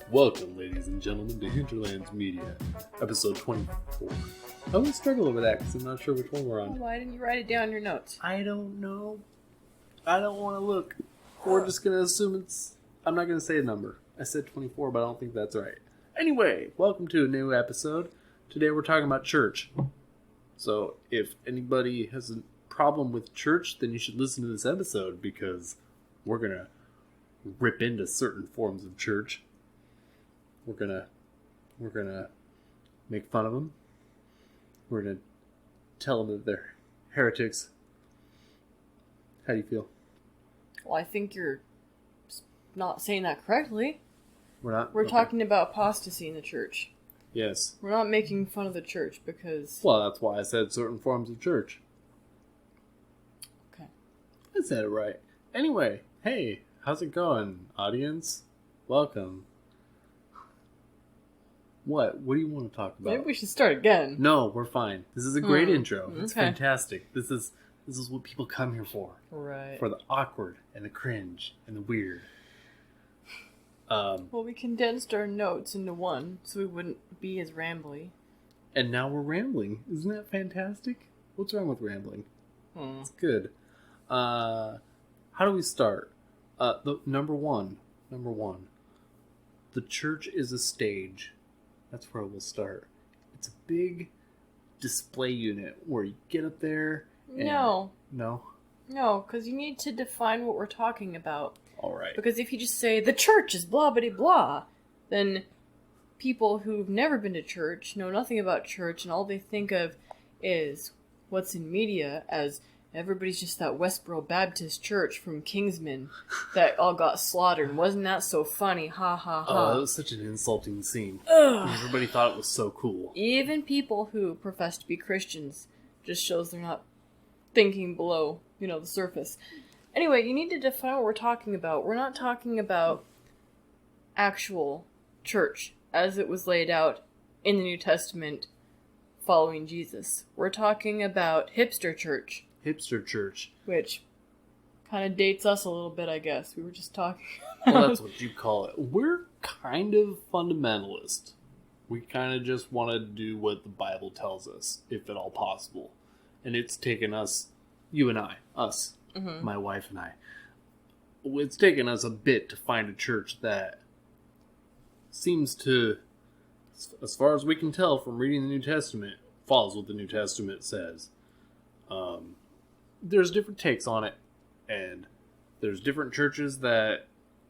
Welcome, ladies and gentlemen, to Hinterlands Media, episode 24. I always struggle over that because I'm not sure which one we're on. Why didn't you write it down in your notes? I don't know. I don't want to look. We're just going to assume it's... I'm not going to say a number. I said 24, but I don't think that's right. Anyway, welcome to a new episode. Today we're talking about church. So if anybody has a problem with church, then you should listen to this episode because we're going to rip into certain forms of church. We're gonna make fun of them. We're gonna tell them that they're heretics. How do you feel? Well, I think you're not saying that correctly. We're not? We're Okay. talking about apostasy in the church. Yes. We're not making fun of the church because... Well, that's why I said certain forms of church. Okay. I said it right. Anyway, hey, how's it going, audience? Welcome. What? What do you want to talk about? Maybe we should start again. No, we're fine. This is a great intro. It's Okay. fantastic. This is what people come here for. Right. For the awkward and the cringe and the weird. Well, we condensed our notes into one so we wouldn't be as rambly. And now we're rambling. Isn't that fantastic? What's wrong with rambling? It's good. How do we start? Number one. The church is a stage. That's where we'll start. It's a big display unit where you get up there and... No, because you need to define what we're talking about. All right. Because if you just say, the church is blah-blah-blah, then people who've never been to church know nothing about church, and all they think of is what's in media as everybody's just that Westboro Baptist church from Kingsman that all got slaughtered. Wasn't that so funny? Ha ha ha. Oh, that was such an insulting scene. Ugh. Everybody thought it was so cool. Even people who profess to be Christians just shows they're not thinking below, the surface. Anyway, you need to define what we're talking about. We're not talking about actual church as it was laid out in the New Testament following Jesus. We're talking about hipster church. Hipster church. Which kind of dates us a little bit, I guess. We were just talking Well, about... that's what you call it. We're kind of fundamentalist. We kind of just want to do what the Bible tells us, if at all possible. And it's taken us, you and I, us, my wife and I, it's taken us a bit to find a church that seems to, as far as we can tell from reading the New Testament, follows what the New Testament says. There's different takes on it, and there's different churches that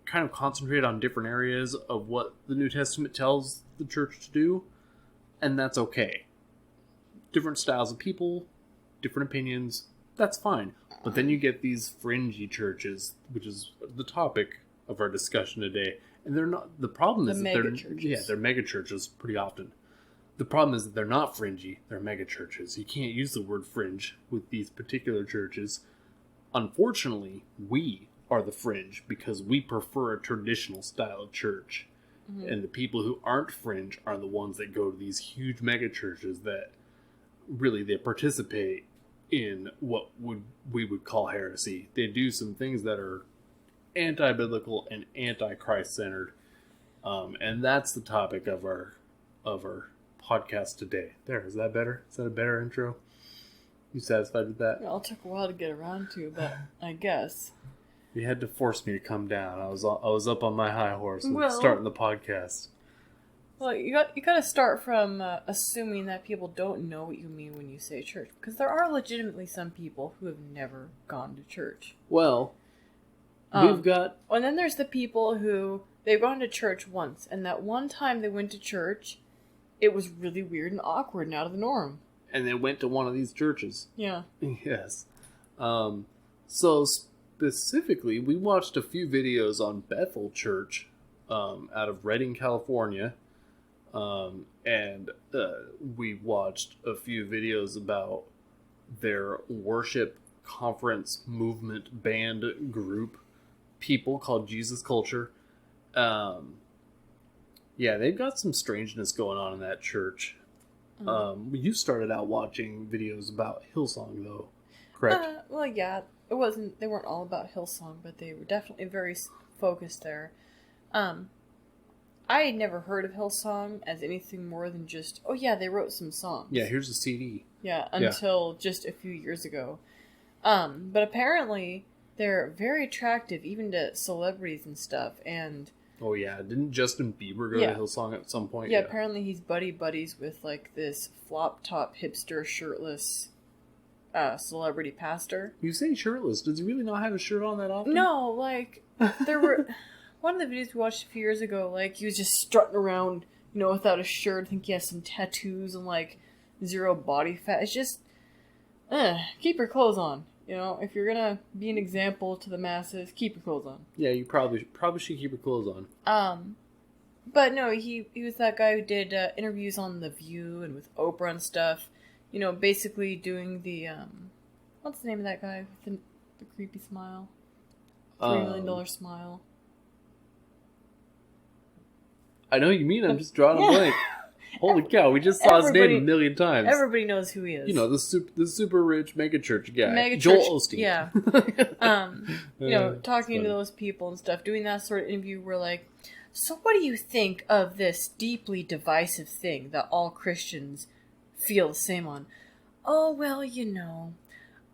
kind of concentrate on different areas of what the New Testament tells the church to do, and that's okay. Different styles of people, different opinions, that's fine. But then you get these fringy churches, which is the topic of our discussion today, and they're not. The problem is that they're mega churches pretty often. The problem is that they're not fringy, they're mega churches. You can't use the word fringe with these particular churches. Unfortunately, we are the fringe because we prefer a traditional style of church. Mm-hmm. And the people who aren't fringe are the ones that go to these huge mega churches that really they participate in what we would call heresy. They do some things that are anti-biblical and anti-Christ centered. And that's the topic of our podcast today. There, is that better? Is that a better intro? You satisfied with that? Well, it took a while to get around to, but I guess. You had to force me to come down. I was up on my high horse and starting the podcast. Well, you got to start from assuming that people don't know what you mean when you say church, because there are legitimately some people who have never gone to church. Well, we've got... And then there's the people who, they've gone to church once, and that one time they went to church, it was really weird and awkward and out of the norm. And they went to one of these churches. Yeah. Yes. So specifically, we watched a few videos on Bethel Church out of Redding, California. And we watched a few videos about their worship conference movement band group people called Jesus Culture. Yeah, they've got some strangeness going on in that church. You started out watching videos about Hillsong, though, correct? Well, yeah, they weren't all about Hillsong, but they were definitely very focused there. I had never heard of Hillsong as anything more than just, oh yeah, they wrote some songs. Yeah, here's a CD. Yeah, until just a few years ago. But apparently they're very attractive even to celebrities and stuff. And oh yeah, didn't Justin Bieber go to Hillsong at some point? Yeah, apparently he's buddies with like this flop top hipster shirtless celebrity pastor. You say shirtless? Does he really not have a shirt on that often? No, like there were one of the videos we watched a few years ago. Like he was just strutting around, without a shirt. I think he has some tattoos and like zero body fat. It's just, keep your clothes on. If you're gonna be an example to the masses, keep your clothes on. Yeah, you probably should keep your clothes on. But no, he was that guy who did interviews on The View and with Oprah and stuff. Basically doing the what's the name of that guy with the creepy smile, $3 million smile. I know what you mean. I'm just drawing a blank. Holy cow! We just saw his name a million times. Everybody knows who he is. The super rich megachurch guy, Joel Osteen. Yeah. Talking to those people and stuff, doing that sort of interview. We're like, so what do you think of this deeply divisive thing that all Christians feel the same on? Oh well,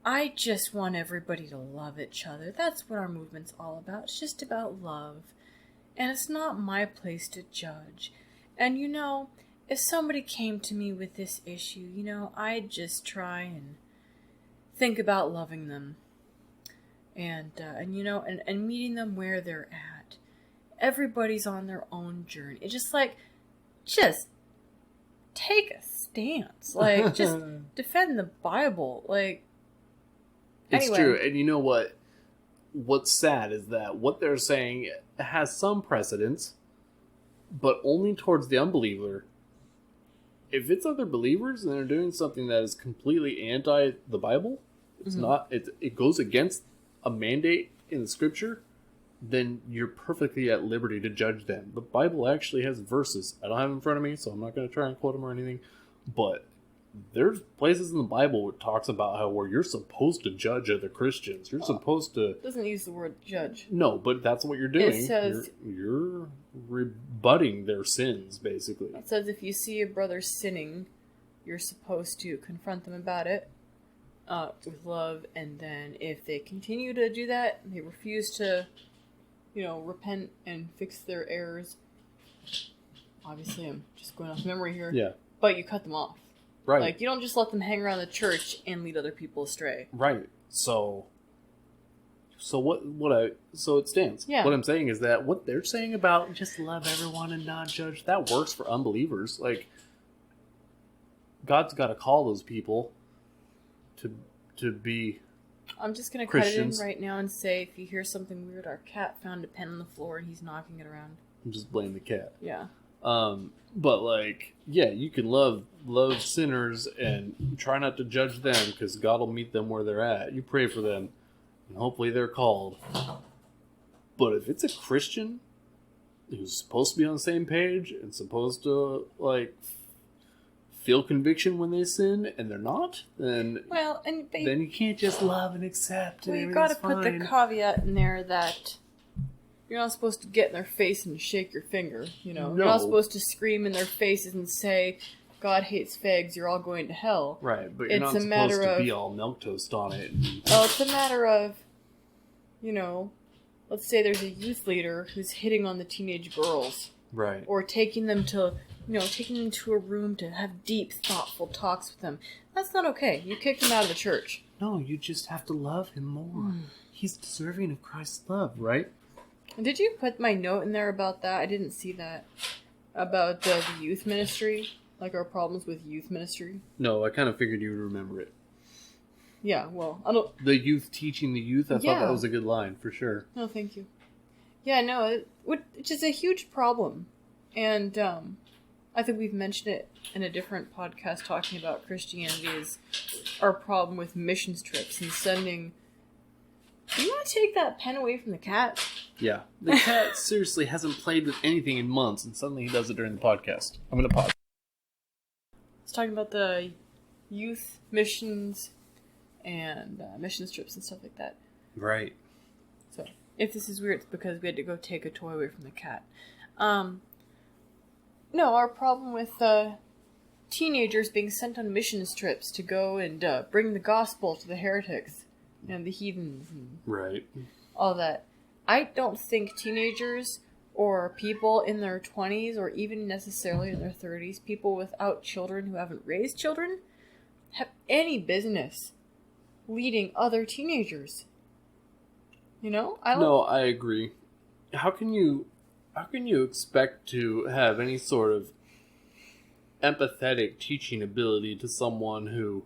I just want everybody to love each other. That's what our movement's all about. It's just about love, and it's not my place to judge. And if somebody came to me with this issue, I'd just try and think about loving them and meeting them where they're at. Everybody's on their own journey. It's just take a stance. Like, just defend the Bible. Like, it's true. And you know what? What's sad is that what they're saying has some precedence, but only towards the unbeliever. If it's other believers and they're doing something that is completely anti the Bible, it's not. It goes against a mandate in the Scripture, then you're perfectly at liberty to judge them. The Bible actually has verses. I don't have them in front of me, so I'm not going to try and quote them or anything. But there's places in the Bible where it talks about where you're supposed to judge other Christians. You're supposed to... It doesn't use the word judge. No, but that's what you're doing. It says... You're rebutting their sins, basically. It says if you see a brother sinning, you're supposed to confront them about it with love, and then if they continue to do that, they refuse to, repent and fix their errors. Obviously, I'm just going off memory here. Yeah. But you cut them off. Right. Like, you don't just let them hang around the church and lead other people astray. Right. So it stands. Yeah. What I'm saying is that what they're saying about just love everyone and not judge, that works for unbelievers. Like, God's got to call those people to be I'm just going to cut it in right now and say, if you hear something weird, our cat found a pen on the floor and he's knocking it around. Just blame the cat. Yeah. But you can love sinners and try not to judge them because God will meet them where they're at. You pray for them and hopefully they're called. But if it's a Christian who's supposed to be on the same page and supposed to feel conviction when they sin and they're not, then then you can't just love and accept. Well, you got to put the caveat in there that you're not supposed to get in their face and shake your finger. No. You're not supposed to scream in their faces and say, "God hates fags. You're all going to hell." Right, but you're not supposed to be all milquetoast on it. Well, it's a matter of, let's say there's a youth leader who's hitting on the teenage girls, right, or taking them to a room to have deep, thoughtful talks with them. That's not okay. You kicked him out of the church. No, you just have to love him more. He's deserving of Christ's love, right? Did you put my note in there about that? I didn't see that. About the youth ministry? Like our problems with youth ministry? No, I kind of figured you would remember it. Yeah, well, I don't... The youth teaching the youth? I thought that was a good line, for sure. No, thank you. Yeah, no, it's just a huge problem. And, I think we've mentioned it in a different podcast talking about Christianity is our problem with missions trips and sending... Do you want to take that pen away from the cat? Yeah. The cat seriously hasn't played with anything in months, and suddenly he does it during the podcast. I'm going to pause. It's talking about the youth missions and missions trips and stuff like that. Right. So, if this is weird, it's because we had to go take a toy away from the cat. No, our problem with teenagers being sent on missions trips to go and bring the gospel to the heretics and the heathens and Right. all that. I don't think teenagers or people in their 20s or even necessarily in their 30s, people without children who haven't raised children, have any business leading other teenagers. You know? I agree. How can you expect to have any sort of empathetic teaching ability to someone who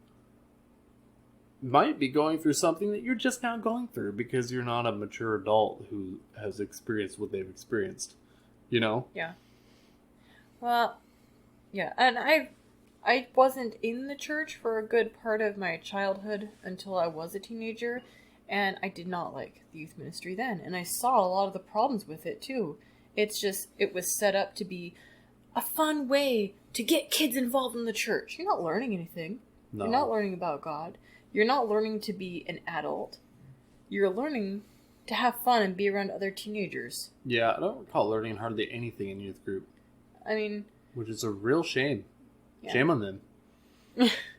might be going through something that you're just not going through because you're not a mature adult who has experienced what they've experienced, you know? Yeah. Well, yeah, and I wasn't in the church for a good part of my childhood until I was a teenager, and I did not like the youth ministry then, and I saw a lot of the problems with it too. It's just, it was set up to be a fun way to get kids involved in the church. You're not learning anything. No. You're not learning about God. You're not learning to be an adult. You're learning to have fun and be around other teenagers. Yeah, I don't recall learning hardly anything in youth group. I mean... Which is a real shame. Yeah. Shame on them.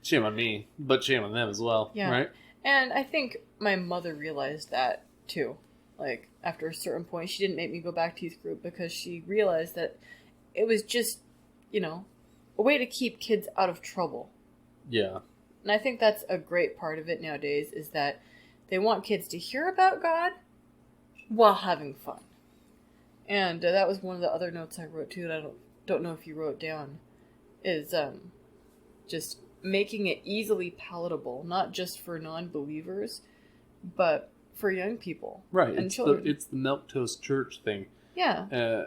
Shame on me, but shame on them as well, yeah. Right? And I think my mother realized that, too. Like, after a certain point, she didn't make me go back to youth group because she realized that it was just, you know, a way to keep kids out of trouble. Yeah. And I think that's a great part of it nowadays, is that they want kids to hear about God while having fun. And that was one of the other notes I wrote too that I don't know if you wrote down, is just making it easily palatable, not just for non-believers, but for young people. Right. And children. It's the milquetoast church thing. Yeah.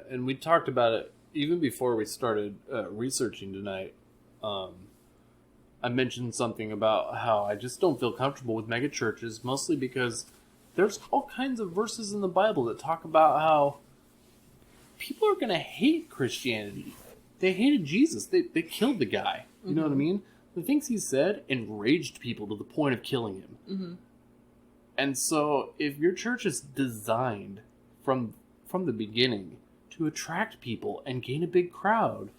And we talked about it even before we started researching tonight. I mentioned something about how I just don't feel comfortable with mega churches, mostly because there's all kinds of verses in the Bible that talk about how people are going to hate Christianity. They hated Jesus. They killed the guy. You know what I mean? The things he said enraged people to the point of killing him. Mm-hmm. And so if your church is designed from the beginning to attract people and gain a big crowd,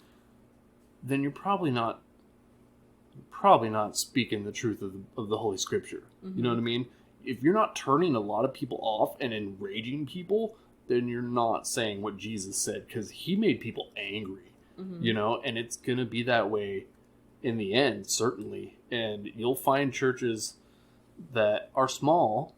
then you're probably not speaking the truth of the Holy Scripture. Mm-hmm. You know what I mean? If you're not turning a lot of people off and enraging people, then you're not saying what Jesus said, because he made people angry. Mm-hmm. You know, and it's going to be that way in the end, certainly. And you'll find churches that are small,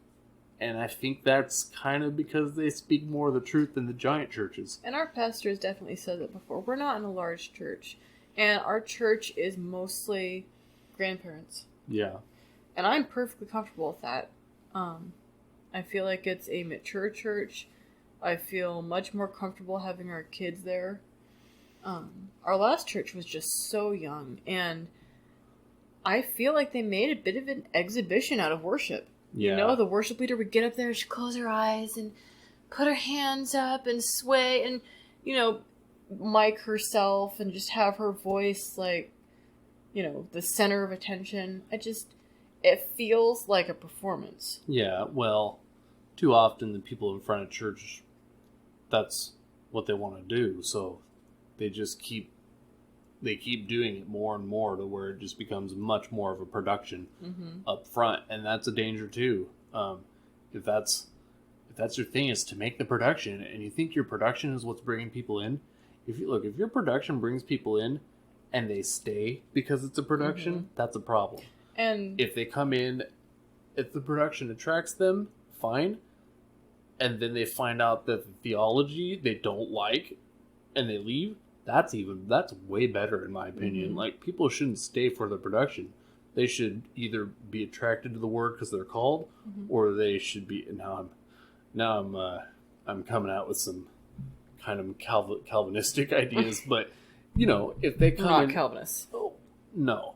and I think that's kind of because they speak more of the truth than the giant churches. And our pastor has definitely said that before. We're not in a large church, and our church is mostly grandparents. Yeah. And I'm perfectly comfortable with that. I feel like it's a mature church. I feel much more comfortable having our kids there. Our last church was just so young, and I feel like they made a bit of an exhibition out of worship. Yeah. You know, the worship leader would get up there, she'd close her eyes and put her hands up and sway and, you know, mic herself and just have her voice, like, you know, the center of attention. It feels like a performance. Yeah, well, too often the people in front of church, that's what they want to do, so they just keep doing it more and more to where it just becomes much more of a production up front, and that's a danger too. If that's your thing, is to make the production, and you think your production is what's bringing people in. If your production brings people in, and they stay because it's a production, that's a problem. And if they come in, if the production attracts them, fine, and then they find out that the theology they don't like, and they leave, that's way better in my opinion. Like, people shouldn't stay for the production. They should either be attracted to the word because they're called, or they should be. I'm coming out with some kind of Calvinistic ideas, but you know, if they come not in, Calvinists. Oh, no,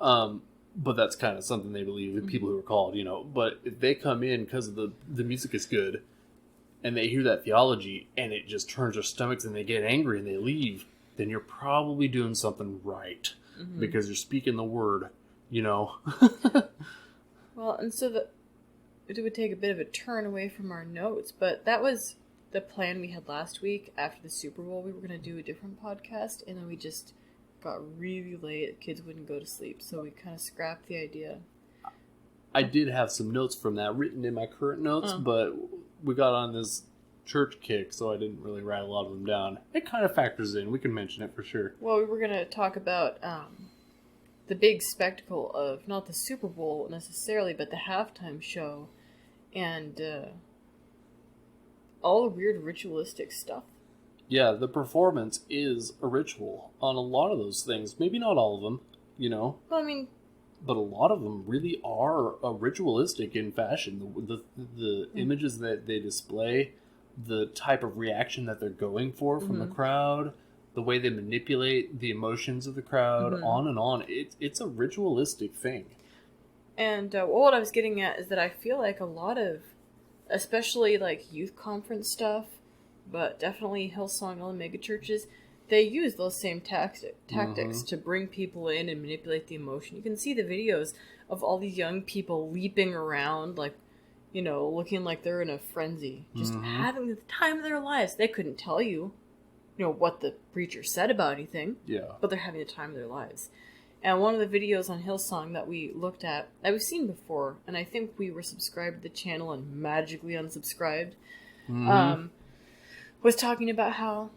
but that's kind of something they believe, the people who are called, you know. But if they come in because of the music is good, and they hear that theology, and it just turns their stomachs, and they get angry, and they leave, then you're probably doing something right, because you're speaking the word, you know. Well, and so it would take a bit of a turn away from our notes, but that was the plan we had last week after the Super Bowl, we were going to do a different podcast, and then we just got really late. Kids wouldn't go to sleep, so we kind of scrapped the idea. I did have some notes from that written in my current notes, but we got on this church kick, so I didn't really write a lot of them down. It kind of factors in. We can mention it for sure. Well, we were going to talk about the big spectacle of not the Super Bowl necessarily, but the halftime show and all the weird ritualistic stuff. Yeah, the performance is a ritual on a lot of those things. Maybe not all of them, you know. Well, I mean, but a lot of them really are ritualistic in fashion. The images that they display, the type of reaction that they're going for from the crowd, the way they manipulate the emotions of the crowd, on and on. It's a ritualistic thing. And what I was getting at is that I feel like a lot of, especially like youth conference stuff, but definitely Hillsong and all the mega churches, they use those same tactics to bring people in and manipulate the emotion. You can see the videos of all these young people leaping around, like, you know, looking like they're in a frenzy, just having the time of their lives. They couldn't tell you, you know, what the preacher said about anything, but they're having the time of their lives. And one of the videos on Hillsong that we looked at, that we've seen before, and I think we were subscribed to the channel and magically unsubscribed, was talking about how,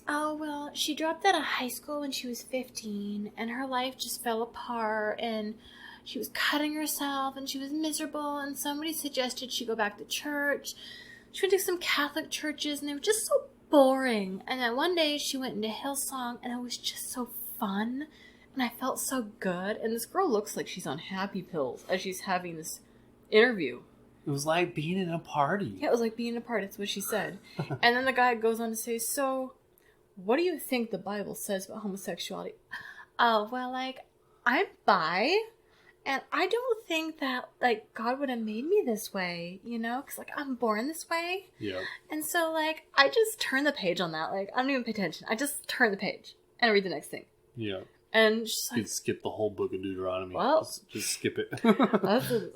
oh, well, she dropped out of high school when she was 15, and her life just fell apart, and she was cutting herself, and she was miserable, and somebody suggested she go back to church. She went to some Catholic churches, and they were just so boring. And then one day she went into Hillsong, and it was just so fun, and I felt so good. And this girl looks like she's on happy pills as she's having this interview. It was like being in a party. Yeah, it was like being in a party. That's what she said. And then the guy goes on to say, so, what do you think the Bible says about homosexuality? Oh, well, like, I'm bi, and I don't think that, like, God would have made me this way, you know? Because, like, I'm born this way. Yeah. And so, like, I just turn the page on that. Like, I don't even pay attention. I just turn the page and read the next thing. Yeah. And she's like, you could skip the whole book of Deuteronomy. Well, just skip it. That's a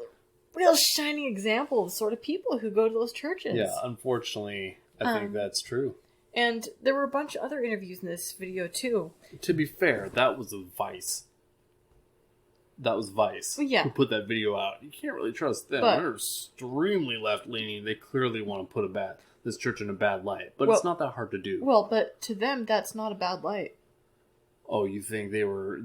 real shining example of the sort of people who go to those churches. Yeah, unfortunately, I think that's true. And there were a bunch of other interviews in this video, too. To be fair, that was a Vice. That was Vice who put that video out. You can't really trust them. They're extremely left-leaning. They clearly want to put this church in a bad light. But it's not that hard to do. Well, but to them, that's not a bad light. Oh, you think they were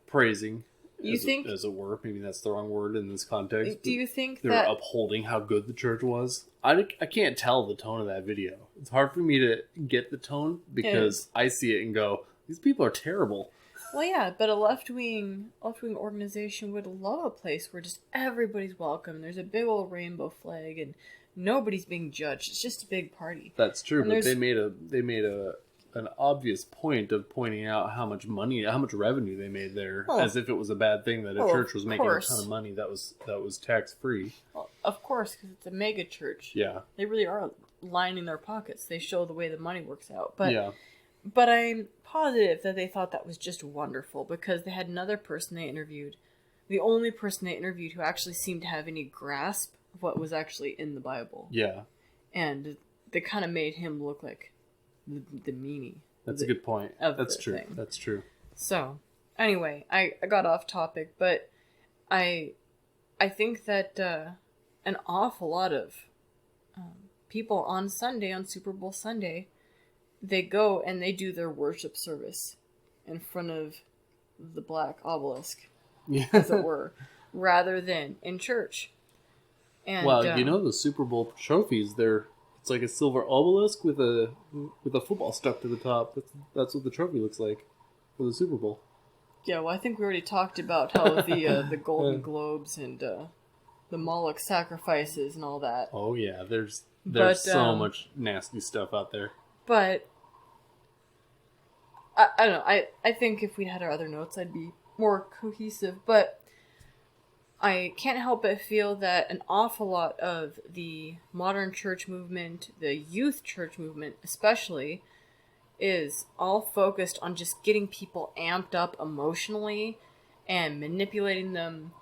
praising... as it were, maybe that's the wrong word in this context. Do you think they were upholding how good the church was? I can't tell the tone of that video. It's hard for me to get the tone because I see it and go, these people are terrible. Well, yeah, but a left-wing organization would love a place where just everybody's welcome. There's a big old rainbow flag and nobody's being judged. It's just a big party. That's true, but they made an obvious point of pointing out how much revenue they made there, as if it was a bad thing that a church was making a ton of money that was tax free. Well, of course, because it's a mega church. Yeah, they really are lining their pockets. They show the way the money works out. But I'm positive that they thought that was just wonderful because they had another person they interviewed, the only person they interviewed who actually seemed to have any grasp of what was actually in the Bible. Yeah, and they kind of made him look like the meanie. That's a good point. That's true. Thing. That's true. So, anyway, I got off topic, but I think that an awful lot of people on Sunday, on Super Bowl Sunday, they go and they do their worship service in front of the black obelisk, as it were, rather than in church. And, well, you know the Super Bowl trophies, it's like a silver obelisk with a football stuck to the top. That's what the trophy looks like for the Super Bowl. Yeah, well, I think we already talked about how the Golden Globes and the Moloch sacrifices and all that. Oh yeah, there's so much nasty stuff out there. But I don't know. I think if we had our other notes, I'd be more cohesive. But I can't help but feel that an awful lot of the modern church movement, the youth church movement especially, is all focused on just getting people amped up emotionally and manipulating them,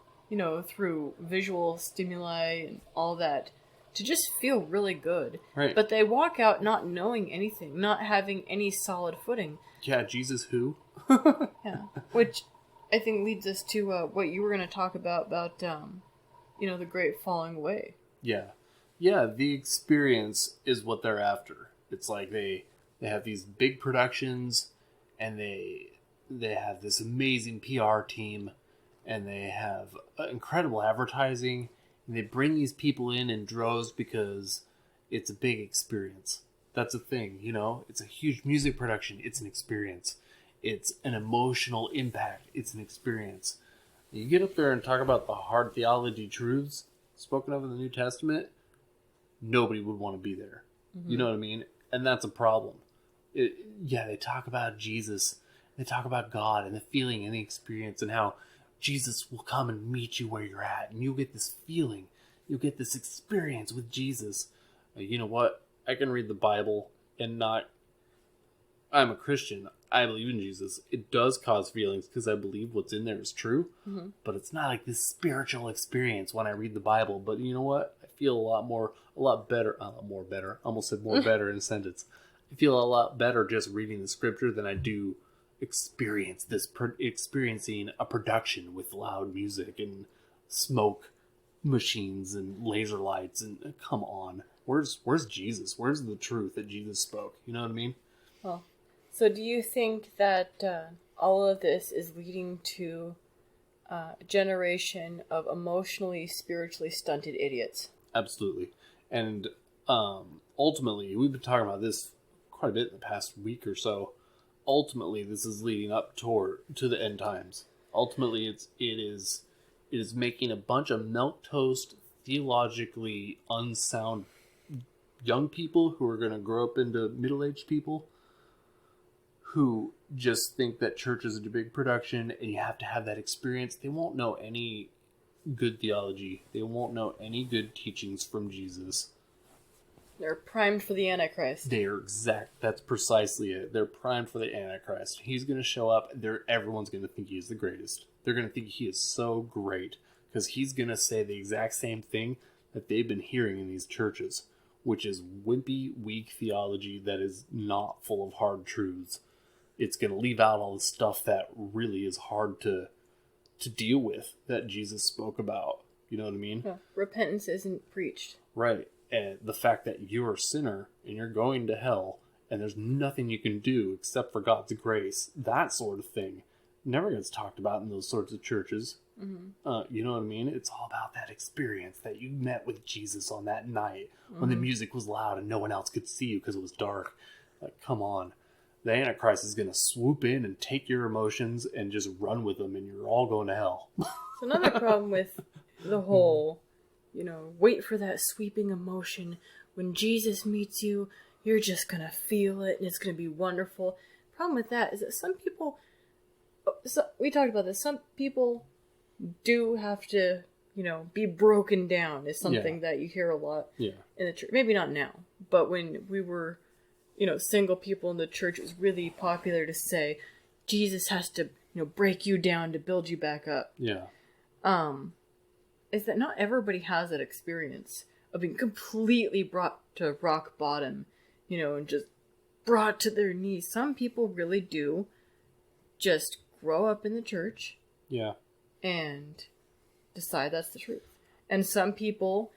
through visual stimuli and all that to just feel really good. Right. But they walk out not knowing anything, not having any solid footing. Yeah, Jesus who? Yeah. Which I think leads us to what you were going to talk about the great falling away. Yeah. Yeah, the experience is what they're after. It's like they have these big productions, and they have this amazing PR team, and they have incredible advertising, and they bring these people in droves because it's a big experience. That's a thing, It's a huge music production. It's an experience. It's an emotional impact. It's an experience. You get up there and talk about the hard theology truths spoken of in the New Testament, nobody would want to be there. Mm-hmm. You know what I mean? And that's a problem. They talk about Jesus. They talk about God and the feeling and the experience and how Jesus will come and meet you where you're at. And you'll get this feeling. You'll get this experience with Jesus. You know what? I can read the Bible and not... I'm a Christian. I believe in Jesus. It does cause feelings because I believe what's in there is true. Mm-hmm. But it's not like this spiritual experience when I read the Bible. But you know what? I feel a lot better. I almost said more better in a sentence. I feel a lot better just reading the scripture than I do experiencing a production with loud music and smoke machines and laser lights. And come on. Where's Jesus? Where's the truth that Jesus spoke? You know what I mean? Well, so do you think that all of this is leading to a generation of emotionally, spiritually stunted idiots? Absolutely. And ultimately, we've been talking about this quite a bit in the past week or so. Ultimately, this is leading up to the end times. Ultimately, it is making a bunch of milquetoast, theologically unsound young people who are going to grow up into middle-aged people who just think that church is a big production and you have to have that experience. They won't know any good theology. They won't know any good teachings from Jesus. They're primed for the Antichrist. That's precisely it. They're primed for the Antichrist. He's going to show up. Everyone's going to think he is the greatest. They're going to think he is so great because he's going to say the exact same thing that they've been hearing in these churches, which is wimpy, weak theology that is not full of hard truths. It's going to leave out all the stuff that really is hard to deal with that Jesus spoke about. You know what I mean? Yeah. Repentance isn't preached. Right. And the fact that you're a sinner and you're going to hell and there's nothing you can do except for God's grace, that sort of thing, never gets talked about in those sorts of churches. Mm-hmm. You know what I mean? It's all about that experience that you met with Jesus on that night when the music was loud and no one else could see you because it was dark. Like, come on. The Antichrist is going to swoop in and take your emotions and just run with them, and you're all going to hell. So another problem with the whole, wait for that sweeping emotion. When Jesus meets you, you're just going to feel it, and it's going to be wonderful. The problem with that is that some people, we talked about this, some people do have to, be broken down is something that you hear a lot in the church. Maybe not now, but when we were... single people in the church, it was really popular to say, Jesus has to, break you down to build you back up. Yeah. Is that not everybody has that experience of being completely brought to rock bottom, and just brought to their knees. Some people really do just grow up in the church. Yeah. And decide that's the truth. And some people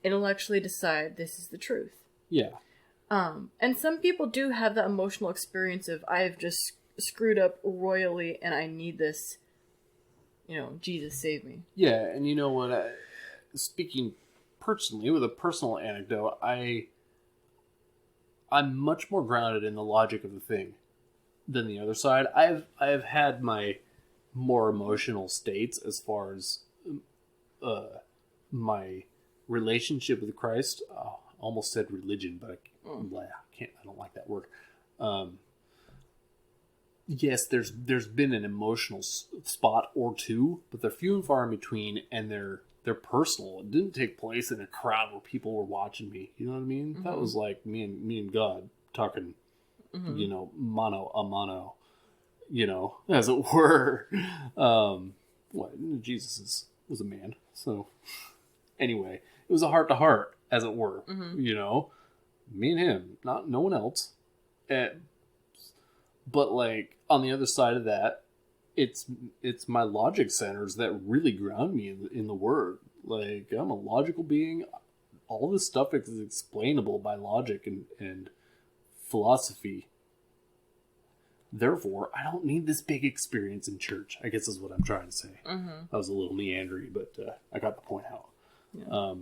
intellectually decide this is the truth. Yeah. And some people do have that emotional experience of, I have just screwed up royally and I need this, Jesus save me. Yeah, and you know what, speaking personally, with a personal anecdote, I'm much more grounded in the logic of the thing than the other side. I've had my more emotional states as far as my relationship with Christ. Almost said religion, but I don't like that word. Yes, there's been an emotional spot or two, but they're few and far in between, and they're personal. It didn't take place in a crowd where people were watching me. You know what I mean? Mm-hmm. That was like me and God talking, mano a mano, as it were. Jesus was a man. So anyway, it was a heart to heart. as it were. You know, me and him, not no one else. But like on the other side of that, it's my logic centers that really ground me in the Word. Like, I'm a logical being. All this stuff is explainable by logic and philosophy. Therefore, I don't need this big experience in church, I guess is what I'm trying to say. That was a little meandering, but I got the point out. Yeah.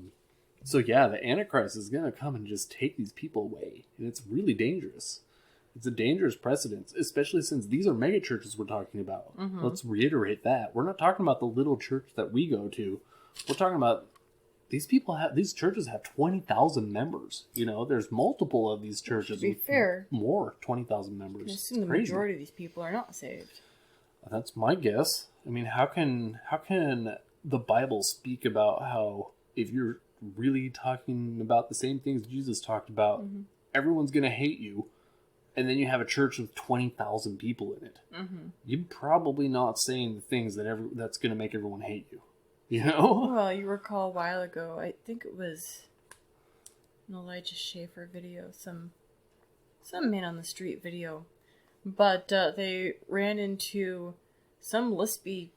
So yeah, the Antichrist is going to come and just take these people away. And it's really dangerous. It's a dangerous precedent, especially since these are mega churches we're talking about. Let's reiterate that. We're not talking about the little church that we go to. We're talking about these churches have 20,000 members. You know, there's multiple of these churches. To be fair, more 20,000 members. I assume the majority of these people are not saved. That's my guess. I mean, how can the Bible speak about how if you're really talking about the same things Jesus talked about, everyone's going to hate you, and then you have a church with 20,000 people in it? You're probably not saying the things that's going to make everyone hate you. You know? Well, you recall a while ago, I think it was an Elijah Schaefer video, some man on the street video, but they ran into some lispy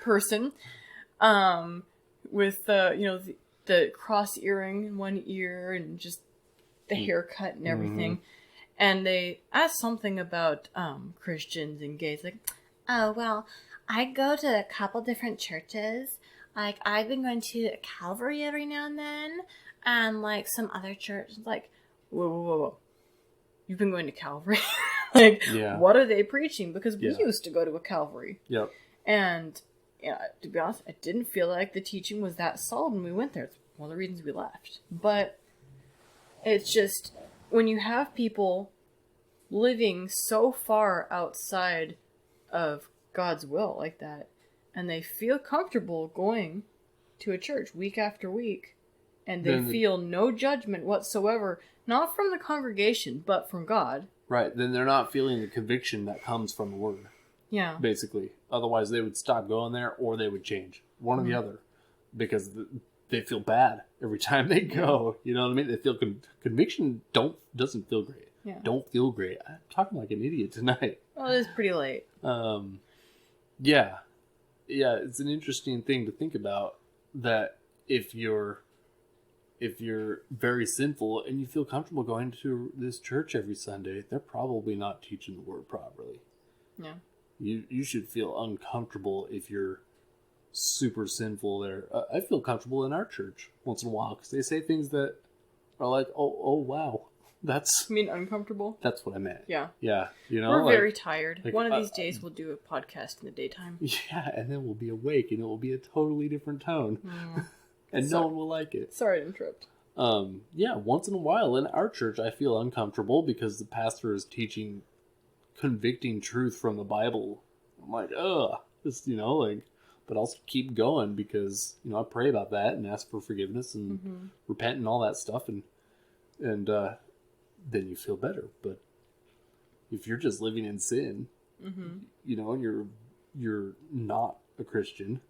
person with the cross earring in one ear and just the haircut and everything, and they asked something about Christians and gays, like, oh well, I go to a couple different churches. Like, I've been going to Calvary every now and then, and like some other church. Like, whoa. You've been going to Calvary? Like, what are they preaching? Because we used to go to a Calvary. Yep. And to be honest, I didn't feel like the teaching was that solid when we went there. It's one of the reasons we left. But it's just, when you have people living so far outside of God's will like that, and they feel comfortable going to a church week after week, and they feel no judgment whatsoever, not from the congregation, but from God. Right, then they're not feeling the conviction that comes from the Word. Yeah. Basically. Otherwise, they would stop going there, or they would change. One or the other. Because they feel bad every time they go. You know what I mean? They feel conviction doesn't feel great. Yeah. Don't feel great. I'm talking like an idiot tonight. Well, it is pretty late. Yeah, it's an interesting thing to think about, that if you're very sinful and you feel comfortable going to this church every Sunday, they're probably not teaching the Word properly. Yeah. You should feel uncomfortable if you're super sinful there. I feel comfortable in our church once in a while because they say things that are like, oh wow. That's... You mean uncomfortable? That's what I meant. Yeah. Yeah. You know, we're very tired. One of these days we'll do a podcast in the daytime. Yeah, and then we'll be awake and it will be a totally different tone. And no one will like it. Sorry to interrupt. Yeah, once in a while in our church I feel uncomfortable because the pastor is teaching convicting truth from the Bible. I'm like, this, but I'll keep going because, I pray about that and ask for forgiveness and repent and all that stuff, and then you feel better. But if you're just living in sin, and you're not a Christian,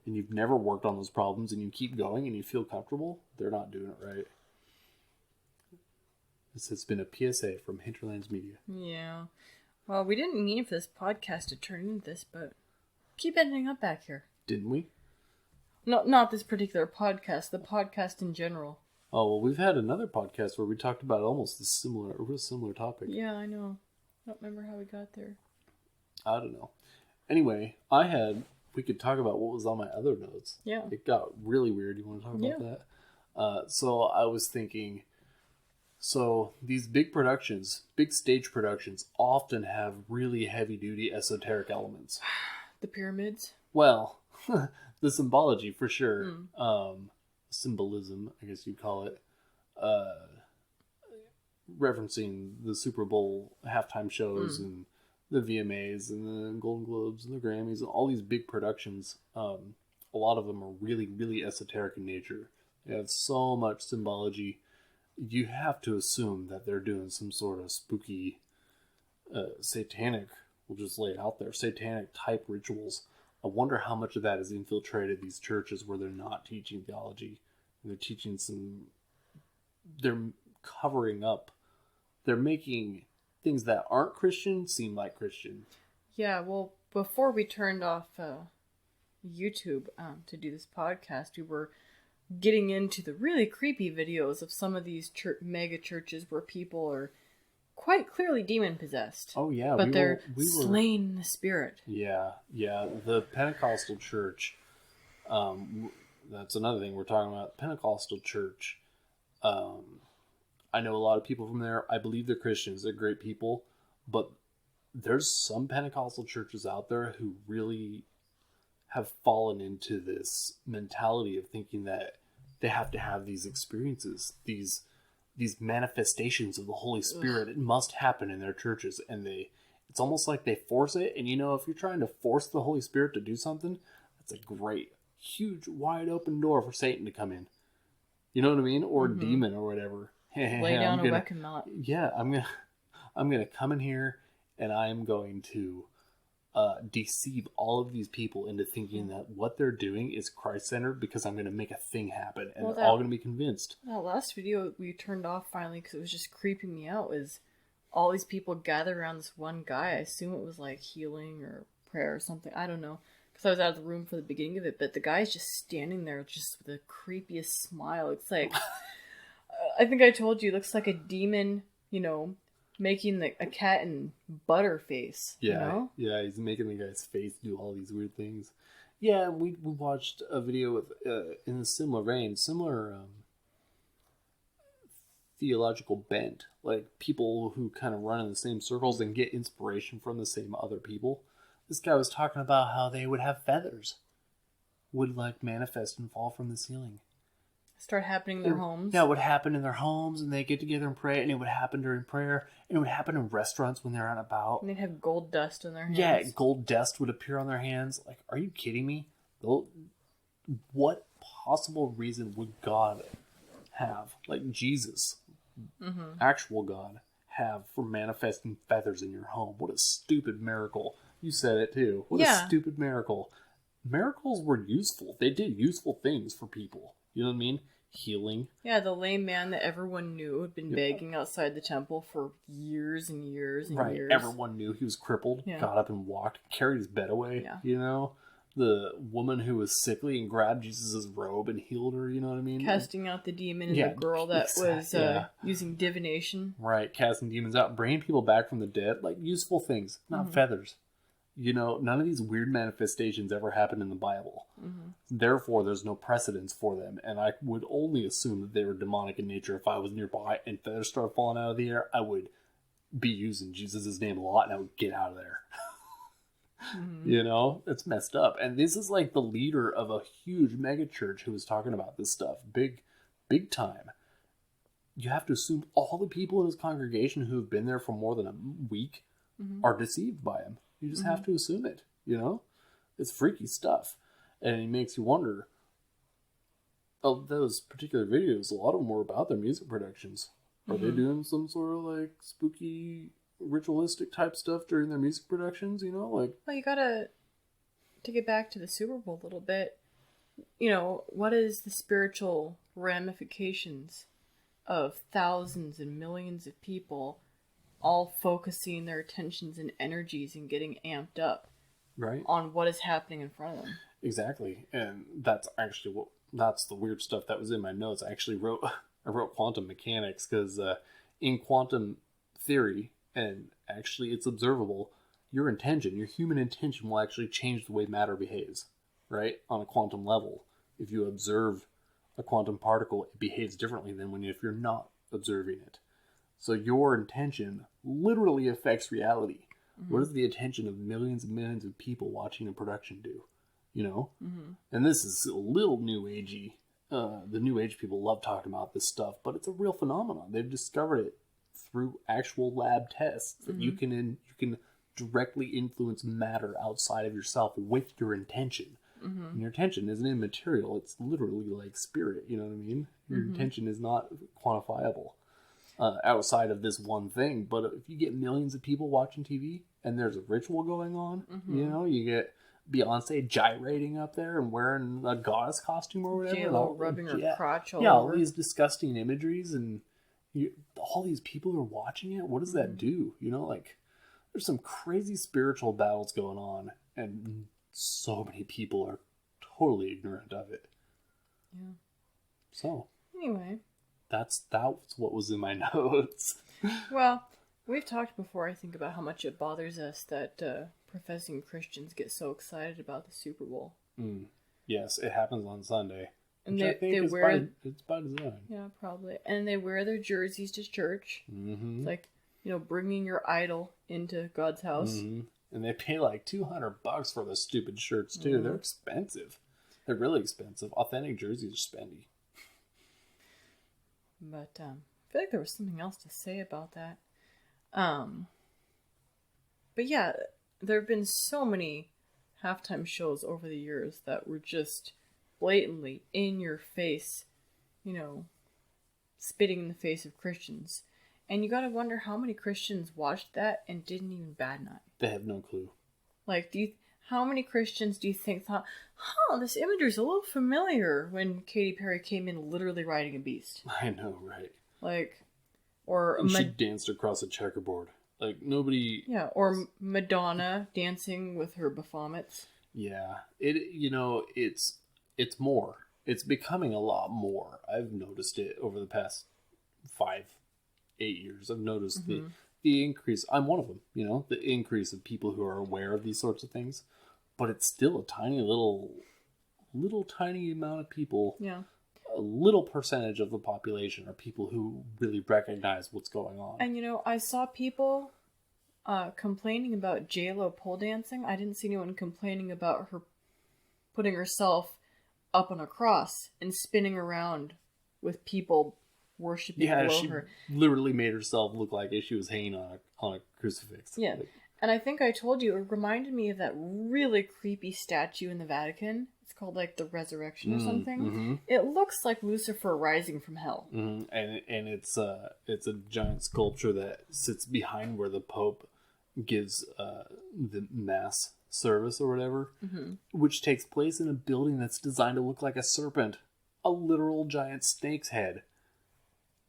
and you've never worked on those problems, and you keep going and you feel comfortable, they're not doing it right. This has been a PSA from Hinterlands Media. Yeah. Well, we didn't mean for this podcast to turn into this, but keep ending up back here. Didn't we? No, not this particular podcast, the podcast in general. Oh, well, we've had another podcast where we talked about almost a real similar topic. Yeah, I know. I don't remember how we got there. I don't know. Anyway, we could talk about what was on my other notes. Yeah. It got really weird. You want to talk about that? So I was thinking, these big stage productions often have really heavy-duty esoteric elements. The pyramids? Well, the symbology, for sure. Symbolism, I guess you'd call it. Referencing the Super Bowl halftime shows and the VMAs and the Golden Globes and the Grammys and all these big productions. A lot of them are really, really esoteric in nature. They have so much symbology. You have to assume that they're doing some sort of spooky, satanic, we'll just lay it out there, satanic type rituals. I wonder how much of that has infiltrated these churches where they're not teaching theology, They're teaching they're covering up. They're making things that aren't Christian seem like Christian. Yeah, well, before we turned off YouTube to do this podcast, we were getting into the really creepy videos of some of these mega churches where people are quite clearly demon-possessed. Oh, yeah. But they're slain in the spirit. Yeah. The Pentecostal church, that's another thing we're talking about. Pentecostal church, I know a lot of people from there. I believe they're Christians. They're great people. But there's some Pentecostal churches out there who really have fallen into this mentality of thinking that they have to have these experiences, these manifestations of the Holy Spirit. It must happen in their churches, and it's almost like they force it. And if you're trying to force the Holy Spirit to do something, that's a great, huge, wide open door for Satan to come in. You know what I mean? Or a demon or whatever. Lay down a wrecking knot. Yeah, I'm gonna come in here, and I'm going to deceive all of these people into thinking that what they're doing is Christ-centered, because I'm going to make a thing happen, and they're all going to be convinced. That last video we turned off finally because it was just creeping me out was all these people gathered around this one guy. I assume it was like healing or prayer or something. I don't know, because I was out of the room for the beginning of it, but the guy's just standing there just with the creepiest smile. It's like, I think I told you, it looks like a demon, making a cat and butter face. Yeah, he's making the guy's face do all these weird things. Yeah, we watched a video with in a similar vein, similar theological bent, like people who kind of run in the same circles and get inspiration from the same other people. This guy was talking about how they would have feathers, would like manifest and fall from the ceiling. Start happening in their homes. Yeah, it would happen in their homes, and they get together and pray, and it would happen during prayer, and it would happen in restaurants when they're out and about. And they'd have gold dust in their hands. Yeah, gold dust would appear on their hands. Like, are you kidding me? What possible reason would God have, like Jesus, actual God, have for manifesting feathers in your home? What a stupid miracle. You said it too. What a stupid miracle. Miracles were useful. They did useful things for people. You know what I mean? Healing. Yeah, the lame man that everyone knew had been begging outside the temple for years and years and years. Everyone knew he was crippled, got up and walked, carried his bed away, The woman who was sickly and grabbed Jesus' robe and healed her, you know what I mean? Casting out the demon and the girl that was using divination. Right, casting demons out, bringing people back from the dead, like useful things, not feathers. None of these weird manifestations ever happened in the Bible. Therefore, there's no precedence for them. And I would only assume that they were demonic in nature. If I was nearby and feathers started falling out of the air, I would be using Jesus' name a lot and I would get out of there. It's messed up. And this is like the leader of a huge mega church who was talking about this stuff. Big time. You have to assume all the people in his congregation who have been there for more than a week are deceived by him. You just have to assume it, It's freaky stuff. And it makes you wonder, of those particular videos, a lot of them were about their music productions. Are they doing some sort of, like, spooky, ritualistic type stuff during their music productions, Well, you gotta get back to the Super Bowl a little bit. What is the spiritual ramifications of thousands and millions of people all focusing their attentions and energies and getting amped up on what is happening in front of them. Exactly. And that's actually that's the weird stuff that was in my notes. I actually wrote quantum mechanics because in quantum theory, and actually it's observable, your human intention will actually change the way matter behaves, right? On a quantum level. If you observe a quantum particle, it behaves differently than if you're not observing it. So your intention literally affects reality. What does the attention of millions and millions of people watching a production do? And this is a little new agey. The new age people love talking about this stuff, but it's a real phenomenon. They've discovered it through actual lab tests that you can directly influence matter outside of yourself with your intention. And your intention isn't immaterial. It's literally like spirit. You know what I mean? Your intention is not quantifiable. Outside of this one thing, but if you get millions of people watching TV and there's a ritual going on, you get Beyonce gyrating up there and wearing a goddess costume or whatever. J-Lo rubbing her crotch all all over. these disgusting imageries, and all these people are watching it. What does that do? You know, like, there's some crazy spiritual battles going on, and so many people are totally ignorant of it. Yeah. So, anyway. That's what was in my notes. Well, we've talked before, I think, about how much it bothers us that professing Christians get so excited about the Super Bowl. Yes, it happens on Sunday. And it's by design. Yeah, probably. And they wear their jerseys to church. Mm-hmm. It's like, bringing your idol into God's house. Mm-hmm. And they pay like $200 for the stupid shirts too. They're expensive. They're really expensive. Authentic jerseys are spendy. But I feel like there was something else to say about that. But yeah, there have been so many halftime shows over the years that were just blatantly in your face, spitting in the face of Christians. And you gotta wonder how many Christians watched that and didn't even bat an eye. They have no clue. Like, how many Christians do you think thought, this imagery's a little familiar when Katy Perry came in literally riding a beast? I know, right? Like, or... And she danced across a checkerboard. Like, nobody... Yeah, or Madonna dancing with her Baphomets. Yeah. It's more. It's becoming a lot more. I've noticed it over the past 5-8 years. I've noticed the increase. I'm one of them, the increase of people who are aware of these sorts of things. But it's still a tiny little tiny amount of people. Yeah. A little percentage of the population are people who really recognize what's going on. And I saw people complaining about J-Lo pole dancing. I didn't see anyone complaining about her putting herself up on a cross and spinning around with people worshiping below her. She literally made herself look like she was hanging on a crucifix. Yeah. And I think I told you, it reminded me of that really creepy statue in the Vatican. It's called, like, the Resurrection or something. Mm-hmm. It looks like Lucifer rising from hell. Mm-hmm. And it's a giant sculpture that sits behind where the Pope gives the Mass service or whatever, which takes place in a building that's designed to look like a serpent. A literal giant snake's head.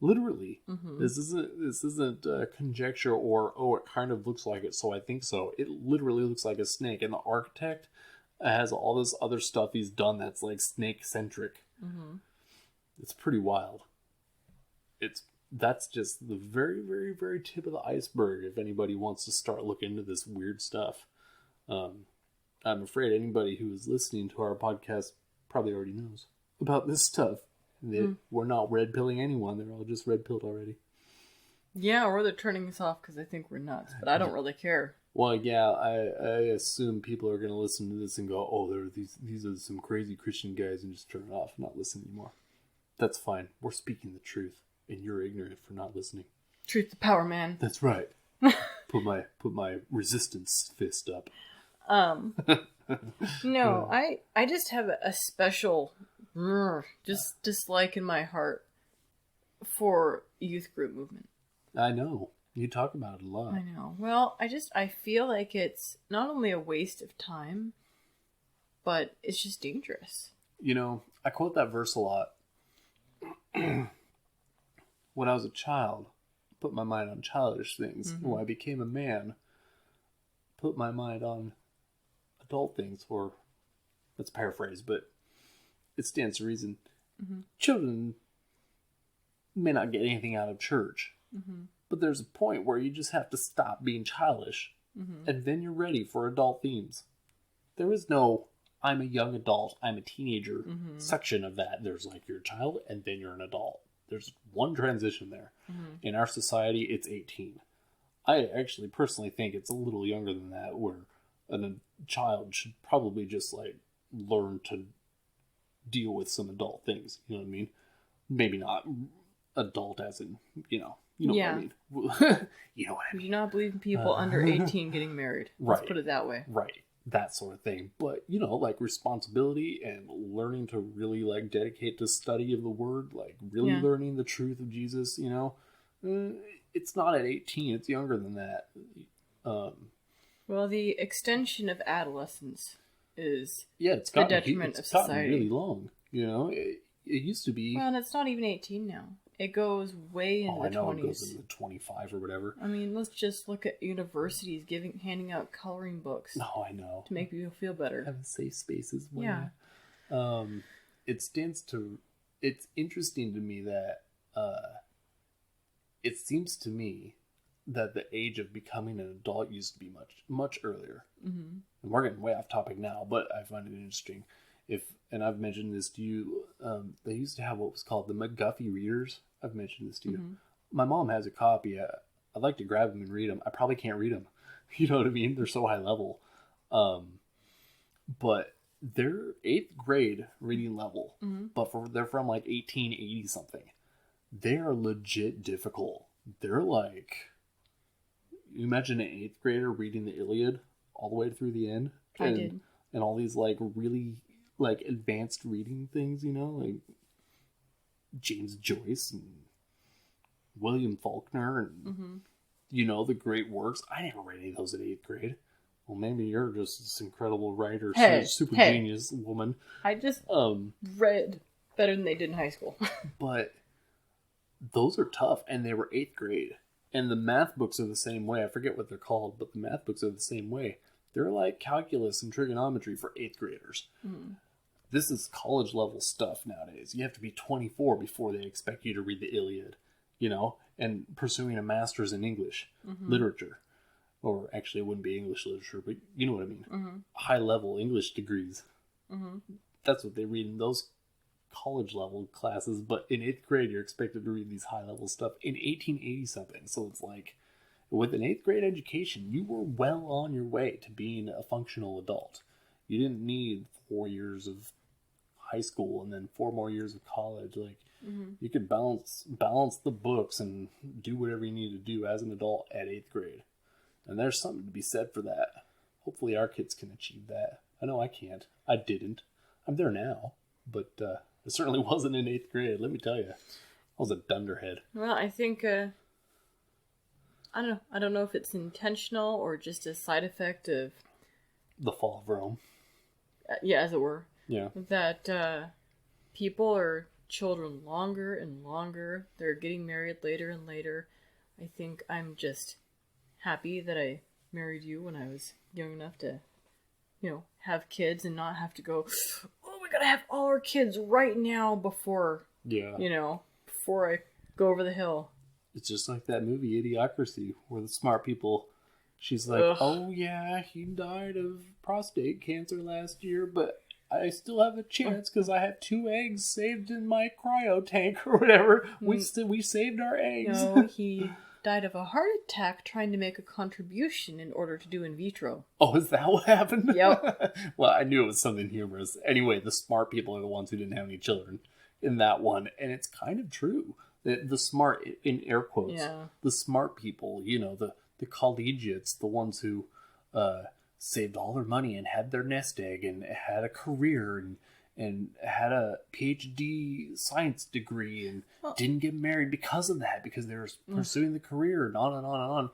Literally. This isn't conjecture or it kind of looks like it, so I think so. It literally looks like a snake, and the architect has all this other stuff he's done that's like snake centric. It's pretty wild. That's just the very, very, very tip of the iceberg if anybody wants to start looking into this weird stuff. I'm afraid anybody who is listening to our podcast probably already knows about this stuff. We're not red-pilling anyone. They're all just red-pilled already. Yeah, or they're turning us off because they think we're nuts. But I don't really care. Well, yeah, I assume people are going to listen to this and go, oh, these are some crazy Christian guys, and just turn it off, not listen anymore. That's fine. We're speaking the truth, and you're ignorant for not listening. Truth to power, man. That's right. Put my resistance fist up. No, I just have a special... just dislike in my heart for youth group movement. I know. You talk about it a lot. I know. Well, I feel like it's not only a waste of time, but it's just dangerous. I quote that verse a lot. When I was a child, put my mind on childish things. When I became a man, put my mind on adult things. Or, let's paraphrase, but it stands to reason. Children may not get anything out of church, but there's a point where you just have to stop being childish, and then you're ready for adult themes. There is no, I'm a young adult, I'm a teenager section of that. There's like you're a child, and then you're an adult. There's one transition there. In our society, it's 18. I actually personally think it's a little younger than that, where a child should probably just like learn to deal with some adult things, you know what I mean? Maybe not adult as in, you know what I mean. You know what I mean. I do not believe in people under 18 getting married. Let's put it that way. Right. That sort of thing. But, like responsibility and learning to really like dedicate to study of the word, like really learning the truth of Jesus, it's not at 18, it's younger than that. Well, the extension of adolescence is it's the gotten, detriment of society. really long. It used to be. Well, and it's not even 18 now. It goes way into the 20s. It goes into 25 or whatever. I mean, let's just look at universities handing out coloring books. Oh, I know. To make people feel better. Having safe spaces. Yeah. It's interesting to me that it seems to me that the age of becoming an adult used to be much earlier. Mm-hmm. And we're getting way off topic now, but I find it interesting. And I've mentioned this to you, they used to have what was called the McGuffey readers. I've mentioned this to you. Mm-hmm. My mom has a copy. I'd like to grab them and read them. I probably can't read them. You know what I mean? They're so high level. But they're 8th grade reading level, but they're from like 1880 something. They are legit difficult. They're like, you imagine an 8th grader reading the Iliad all the way through the end. I did. And all these like really like advanced reading things, like James Joyce and William Faulkner and the great works. I never read any of those at 8th grade. Well, maybe you're just this incredible writer, super genius woman. I just read better than they did in high school. But those are tough, and they were 8th grade. And the math books are the same way. I forget what they're called, but the math books are the same way. They're like calculus and trigonometry for 8th graders. Mm. This is college level stuff nowadays. You have to be 24 before they expect you to read the Iliad, and pursuing a master's in English literature. Or actually, it wouldn't be English literature, but you know what I mean. Mm-hmm. High-level English degrees. Mm-hmm. That's what they read in those college-level classes. But in 8th grade, you're expected to read these high-level stuff in 1880-something. So it's like, with an 8th grade education, you were well on your way to being a functional adult. You didn't need 4 years of high school and then 4 more years of college. Like, you could balance the books and do whatever you need to do as an adult at 8th grade. And there's something to be said for that. Hopefully our kids can achieve that. I know I can't. I didn't. I'm there now. But it certainly wasn't in 8th grade, let me tell you. I was a dunderhead. Well, I think, I don't know. I don't know if it's intentional or just a side effect of... the fall of Rome. Yeah, as it were. Yeah. That people are children longer and longer. They're getting married later and later. I think I'm just... happy that I married you when I was young enough to, have kids and not have to go, oh, we gotta have all our kids right now before, before I go over the hill. It's just like that movie, Idiocracy, where the smart people, she's like, oh yeah, he died of prostate cancer last year, but I still have a chance because I have 2 eggs saved in my cryo tank or whatever. We saved our eggs. No, he... died of a heart attack trying to make a contribution in order to do in vitro. Oh, is that what happened? Yep. Well, I knew it was something humorous. Anyway, the smart people are the ones who didn't have any children in that one. And it's kind of true. The smart, in air quotes, the smart people, the collegiates, the ones who saved all their money and had their nest egg and had a career and had a PhD science degree and didn't get married because of that, because they were pursuing the career and on and on and on.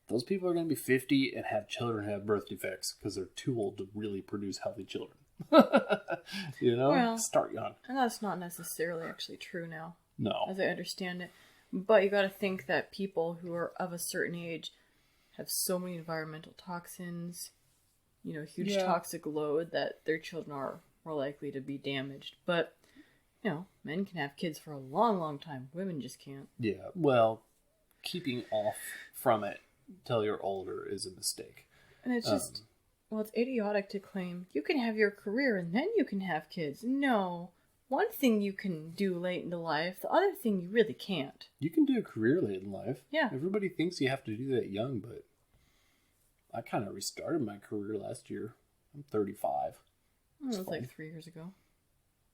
Those people are going to be 50 and have children who have birth defects because they're too old to really produce healthy children. Well, start young. And that's not necessarily actually true now. No. As I understand it. But you got to think that people who are of a certain age have so many environmental toxins, huge toxic load that their children are more likely to be damaged. But, men can have kids for a long, long time. Women just can't. Yeah, well, keeping off from it till you're older is a mistake. And it's just, it's idiotic to claim you can have your career and then you can have kids. No. One thing you can do late into life, the other thing you really can't. You can do a career late in life. Yeah. Everybody thinks you have to do that young, but I kind of restarted my career last year. I'm 35. It was like 3 years ago.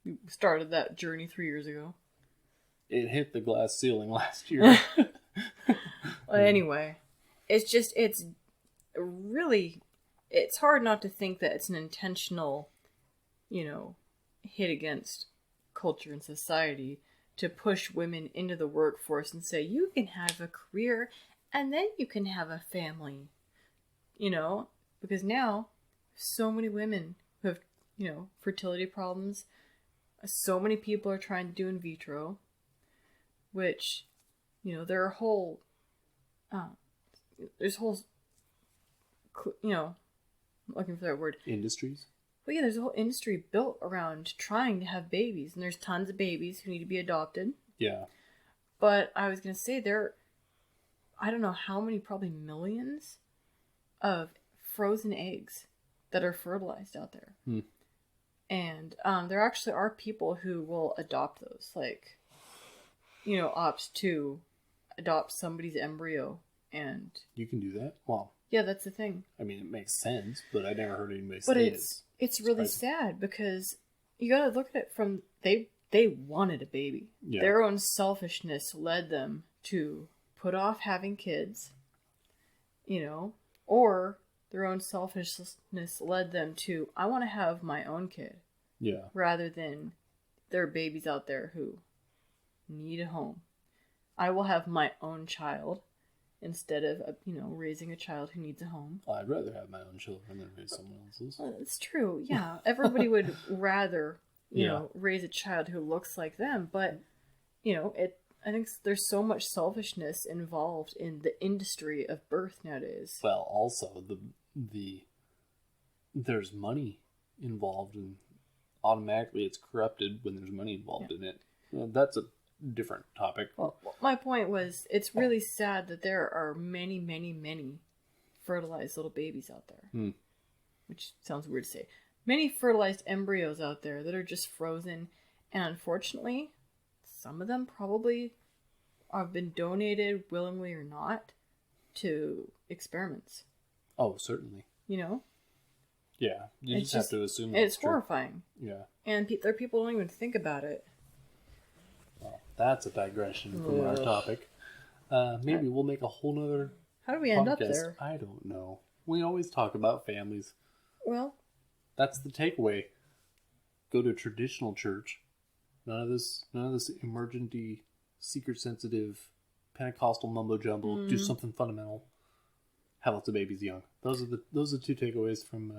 We started that journey 3 years ago. It hit the glass ceiling last year. Well, anyway, it's hard not to think that it's an intentional, hit against culture and society to push women into the workforce and say, you can have a career and then you can have a family. Because now, so many women who have fertility problems. So many people are trying to do in vitro, which, there are there's whole, looking for that word. Industries? But yeah, there's a whole industry built around trying to have babies, and there's tons of babies who need to be adopted. Yeah. But I was going to say I don't know how many, probably millions of frozen eggs that are fertilized out there. And there actually are people who will adopt those, like, opts to adopt somebody's embryo. And you can do that? Wow. Yeah, that's the thing. I mean, it makes sense, but I never heard anybody say it. But it's really sad because you got to look at it from they wanted a baby. Yeah. Their own selfishness led them to put off having kids, or their own selfishness led them to, I want to have my own kid. Yeah. Rather than there are babies out there who need a home. I will have my own child instead of, raising a child who needs a home. Well, I'd rather have my own children than raise someone else's. Well, it's true, yeah. Everybody would rather, raise a child who looks like them, but, I think there's so much selfishness involved in the industry of birth nowadays. Well, also, there's money involved, and automatically it's corrupted when there's money involved in it. Well, that's a different topic. Well, my point was, it's really sad that there are many, many, many fertilized little babies out there. Which sounds weird to say. Many fertilized embryos out there that are just frozen, and unfortunately, some of them probably have been donated, willingly or not, to experiments. Oh, certainly. Yeah, you just have to assume that it's horrifying. Yeah. And there are people who don't even think about it. Well, that's a digression from our topic. Maybe we'll make a whole nother How do we end up there? I don't know. We always talk about families. Well, that's the takeaway. Go to a traditional church. None of this emergency, secret sensitive, Pentecostal mumbo jumbo. Do something fundamental. Have lots of babies young. Those are two takeaways from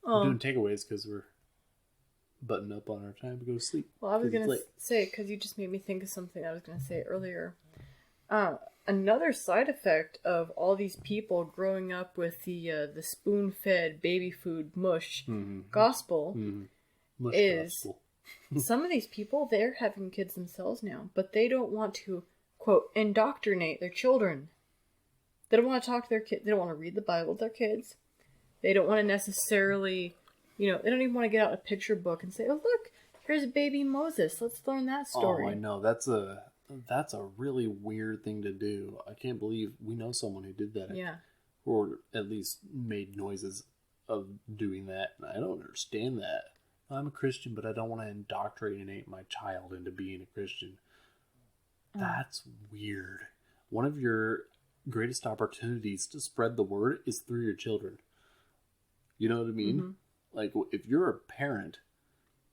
we're doing takeaways because we're buttoned up on our time to go to sleep. Well, I was going to say, because you just made me think of something I was going to say earlier. Another side effect of all these people growing up with the spoon-fed baby food mush gospel mush is gospel. Some of these people, they're having kids themselves now, but they don't want to, quote, indoctrinate their children. They don't want to talk to their kids. They don't want to read the Bible to their kids. They don't want to necessarily, they don't even want to get out a picture book and say, oh, look, here's baby Moses. Let's learn that story. Oh, I know. That's a really weird thing to do. I can't believe we know someone who did that. Yeah. Or at least made noises of doing that. And I don't understand that. I'm a Christian, but I don't want to indoctrinate my child into being a Christian. That's weird. One of your greatest opportunities to spread the word is through your children. You know what I mean? Like, if you're a parent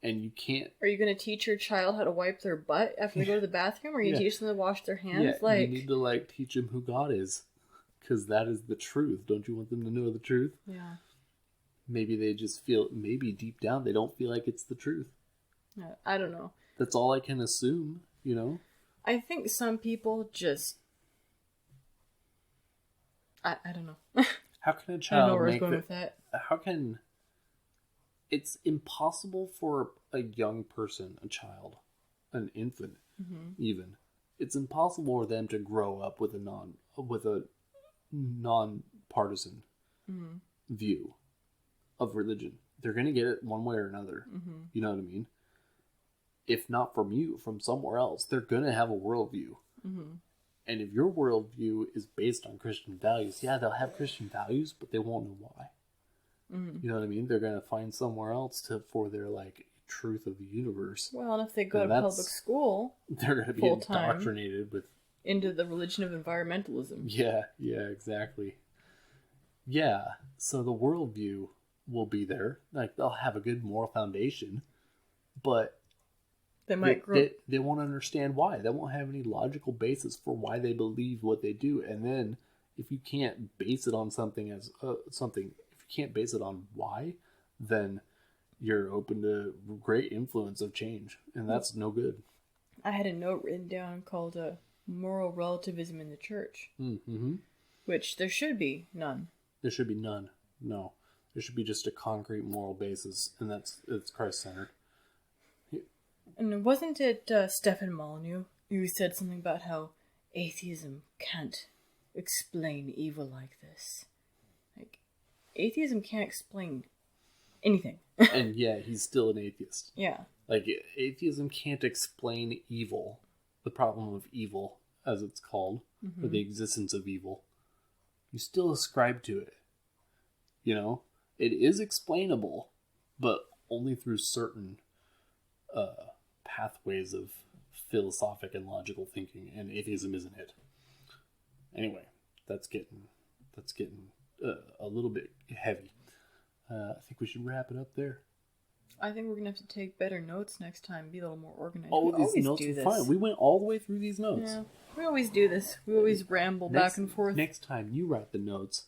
and you can't... Are you going to teach your child how to wipe their butt after they go to the bathroom? Or are you teach them to wash their hands? Yeah, you need to, teach them who God is. Because that is the truth. Don't you want them to know the truth? Yeah. Maybe they just feel... Maybe deep down they don't feel like it's the truth. I don't know. That's all I can assume, I think some people just... I don't know. How can a child I don't know where I was going with that. How can... It's impossible for a young person, a child, an infant, even. It's impossible for them to grow up with a non-partisan view of religion. They're going to get it one way or another. You know what I mean? If not from you, from somewhere else, they're going to have a worldview. And if your worldview is based on Christian values, yeah, they'll have Christian values, but they won't know why. You know what I mean? They're going to find somewhere else for their, truth of the universe. Well, and if they go to public school, they're going to be indoctrinated into the religion of environmentalism. Yeah, exactly. Yeah, so the worldview will be there. They'll have a good moral foundation, but they might grow. They won't understand why. They won't have any logical basis for why they believe what they do. And then, if you can't base it on something if you can't base it on why, then you're open to great influence of change, and that's no good. I had a note written down called moral relativism in the church, Mm-hmm. which there should be none. There should be none. No. There should be just a concrete moral basis, and it's Christ-centered. And wasn't it Stephen Molyneux who said something about how atheism can't explain evil like this? Like, atheism can't explain anything. And yeah, he's still an atheist. Yeah. Like, atheism can't explain evil, the problem of evil, as it's called, or the existence of evil. You still ascribe to it. You know? It is explainable, but only through certain pathways of philosophic and logical thinking, and atheism isn't it. Anyway, that's getting a little bit heavy. I think we should wrap it up there. I think we're going to have to take better notes next time, be a little more organized. All of these notes are fine. We went all the way through these notes. Yeah, we always do this. We always ramble back and forth. Next time, you write the notes,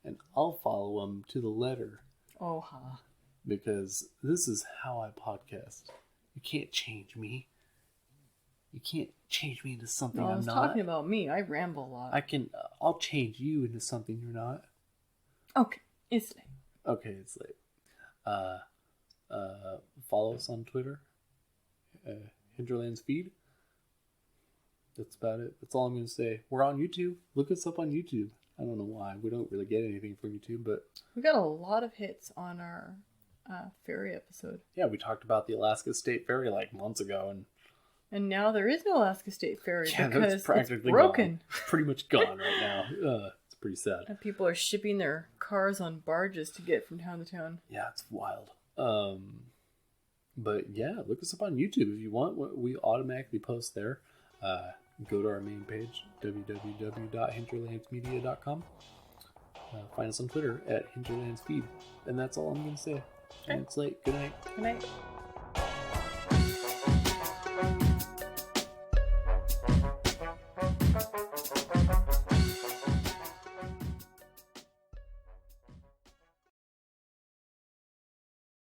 and I'll follow them to the letter. Oh, ha. Because this is how I podcast. You can't change me. You can't change me into something I'm not. I was talking about me. I ramble a lot. I'll change you into something you're not. Okay, it's late. Okay, it's late. Follow us on Twitter. Hinterlands feed. That's about it. That's all I'm going to say. We're on YouTube. Look us up on YouTube. I don't know why. We don't really get anything from YouTube, but... We got a lot of hits on our ferry episode. Yeah, we talked about the Alaska State Ferry like months ago, and now there is no Alaska State Ferry because it's broken. Gone. It's pretty much gone right now. It's pretty sad. And people are shipping their cars on barges to get from town to town. Yeah, it's wild. But yeah, look us up on YouTube if you want. We automatically post there. Go to our main page, www.hinterlandsmedia.com. Find us on Twitter at hinterlandsfeed. And that's all I'm going to say. Okay. And it's late. Good night. Good night.